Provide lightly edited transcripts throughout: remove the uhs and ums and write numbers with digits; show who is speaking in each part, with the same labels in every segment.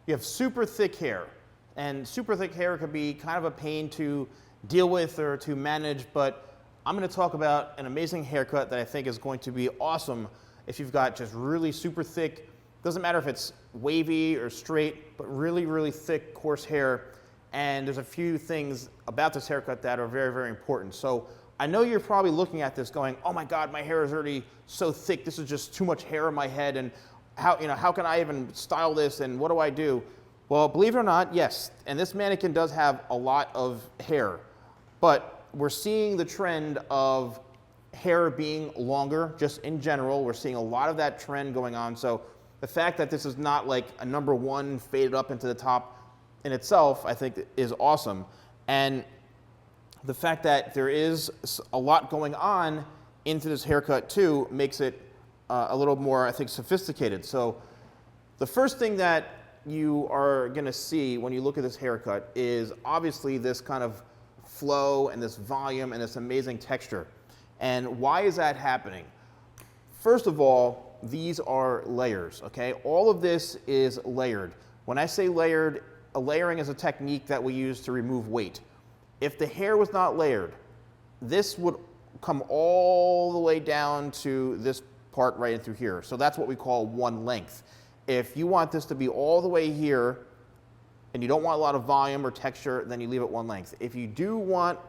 Speaker 1: you have super thick hair. And super thick hair could be kind of a pain to deal with or to manage, but I'm going to talk about an amazing haircut that I think is going to be awesome if you've got just really super thick, doesn't matter if it's wavy or straight, but really, really thick, coarse hair. And there's a few things about this haircut that are very, very important. So I know you're probably looking at this going, oh my God, my hair is already so thick. This is just too much hair on my head. And how can I even style this? And what do I do? Well, believe it or not, yes. And this mannequin does have a lot of hair, but we're seeing the trend of hair being longer, just in general. We're seeing a lot of that trend going on. So the fact that this is not like a #1 faded up into the top in itself, I think is awesome. And the fact that there is a lot going on into this haircut too makes it a little more, I think, sophisticated. So the first thing that you are gonna see when you look at this haircut is obviously this kind of flow and this volume and this amazing texture. And why is that happening? First of all, these are layers, okay? All of this is layered. When I say layered, a layering is a technique that we use to remove weight. If the hair was not layered, this would come all the way down to this part right in through here. So that's what we call one length. If you want this to be all the way here, and you don't want a lot of volume or texture, then you leave it one length. If you do want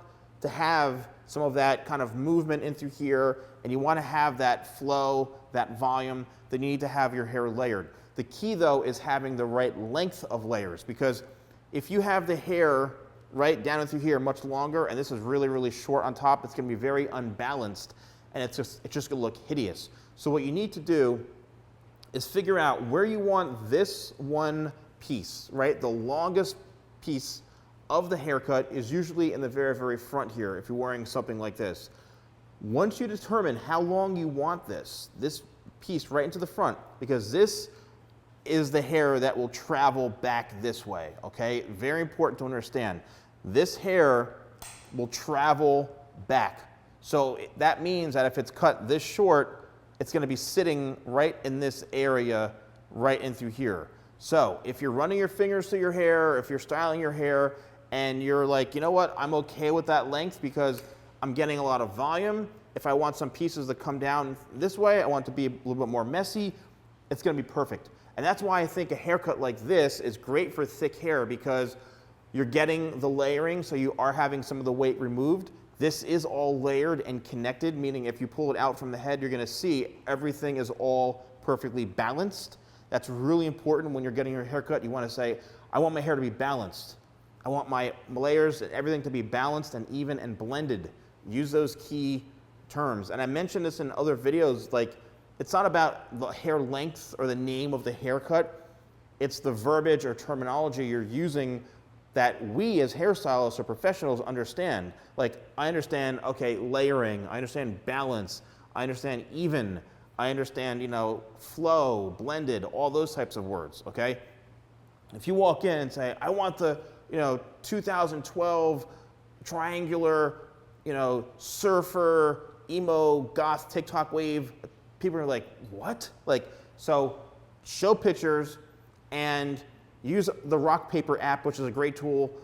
Speaker 1: to have some of that kind of movement in through here, and you want to have that flow, that volume, then you need to have your hair layered. The key though is having the right length of layers, because if you have the hair right down through here much longer, and this is really, really short on top, it's going to be very unbalanced, and it's just going to look hideous. So what you need to do is figure out where you want this one piece, right? The longest piece of the haircut is usually in the very, very front here if you're wearing something like this. Once you determine how long you want this piece right into the front, because this is the hair that will travel back this way, okay? Very important to understand. This hair will travel back. So that means that if it's cut this short, it's gonna be sitting right in this area, right in through here. So if you're running your fingers through your hair, if you're styling your hair, and you're like, you know what, I'm okay with that length because I'm getting a lot of volume. If I want some pieces to come down this way, I want it to be a little bit more messy, it's gonna be perfect. And that's why I think a haircut like this is great for thick hair, because you're getting the layering, so you are having some of the weight removed. This is all layered and connected, meaning if you pull it out from the head, you're gonna see everything is all perfectly balanced. That's really important when you're getting your haircut. You wanna say, I want my hair to be balanced. I want my layers and everything to be balanced and even and blended. Use those key terms. And I mentioned this in other videos, like it's not about the hair length or the name of the haircut. It's the verbiage or terminology you're using that we as hairstylists or professionals understand. Like I understand, okay, layering, I understand balance, I understand even, I understand, flow, blended, all those types of words, okay? If you walk in and say, I want the 2012 triangular, surfer, emo, goth, TikTok wave, people are like, what? So show pictures and use the rock paper app, which is a great tool,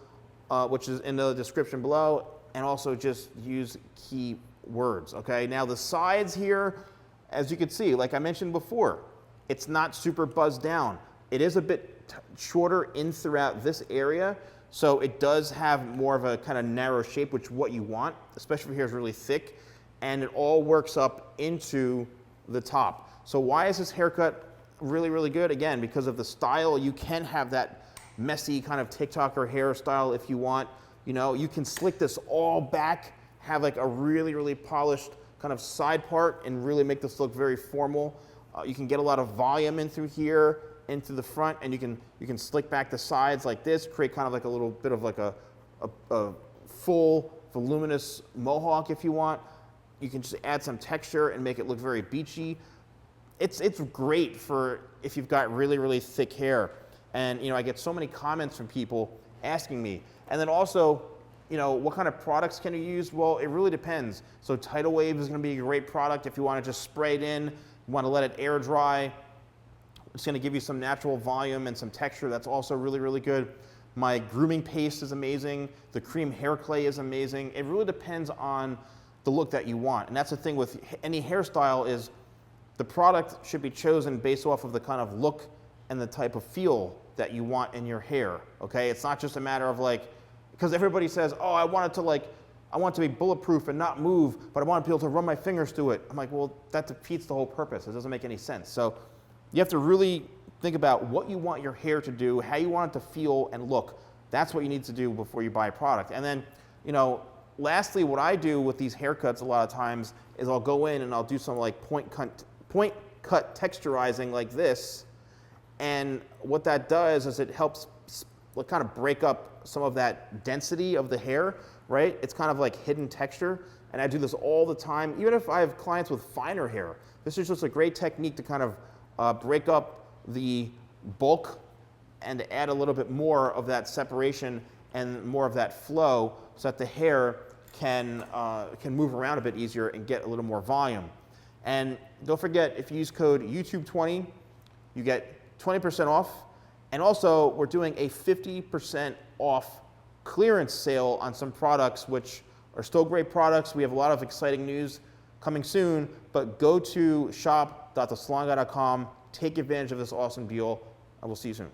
Speaker 1: which is in the description below, and also just use key words, okay? Now the sides here, as you can see, like I mentioned before, it's not super buzzed down. It is a bit shorter in throughout this area, so it does have more of a kind of narrow shape, which is what you want, especially if your hair is really thick, and it all works up into the top. So why is this haircut really, really good? Again, because of the style. You can have that messy kind of TikToker hairstyle if you want. You can slick this all back, have like a really, really polished kind of side part and really make this look very formal. You can get a lot of volume in through here, into the front, and you can slick back the sides like this, create kind of like a little bit of like a full voluminous mohawk if you want. You can just add some texture and make it look very beachy. It's great for if you've got really, really thick hair. And I get so many comments from people asking me. And then also, what kind of products can you use? Well, it really depends. So Tidal Wave is gonna be a great product if you wanna just spray it in, you wanna let it air dry. It's going to give you some natural volume and some texture that's also really, really good. My grooming paste is amazing. The cream hair clay is amazing. It really depends on the look that you want. And that's the thing with any hairstyle is the product should be chosen based off of the kind of look and the type of feel that you want in your hair, okay? It's not just a matter of like, because everybody says, oh, I want it to be bulletproof and not move, but I want to be able to run my fingers through it. I'm like, well, that defeats the whole purpose. It doesn't make any sense. So you have to really think about what you want your hair to do, how you want it to feel and look. That's what you need to do before you buy a product. And then, you know, lastly, what I do with these haircuts a lot of times is I'll go in and I'll do some like point cut texturizing like this. And what that does is it helps kind of break up some of that density of the hair, right? It's kind of like hidden texture. And I do this all the time. Even if I have clients with finer hair, this is just a great technique to kind of break up the bulk and to add a little bit more of that separation and more of that flow so that the hair can move around a bit easier and get a little more volume. And don't forget, if you use code YouTube20, you get 20% off. And also, we're doing a 50% off clearance sale on some products, which are still great products. We have a lot of exciting news coming soon, but go to shop.thesalonguy.com, take advantage of this awesome deal, and we'll see you soon.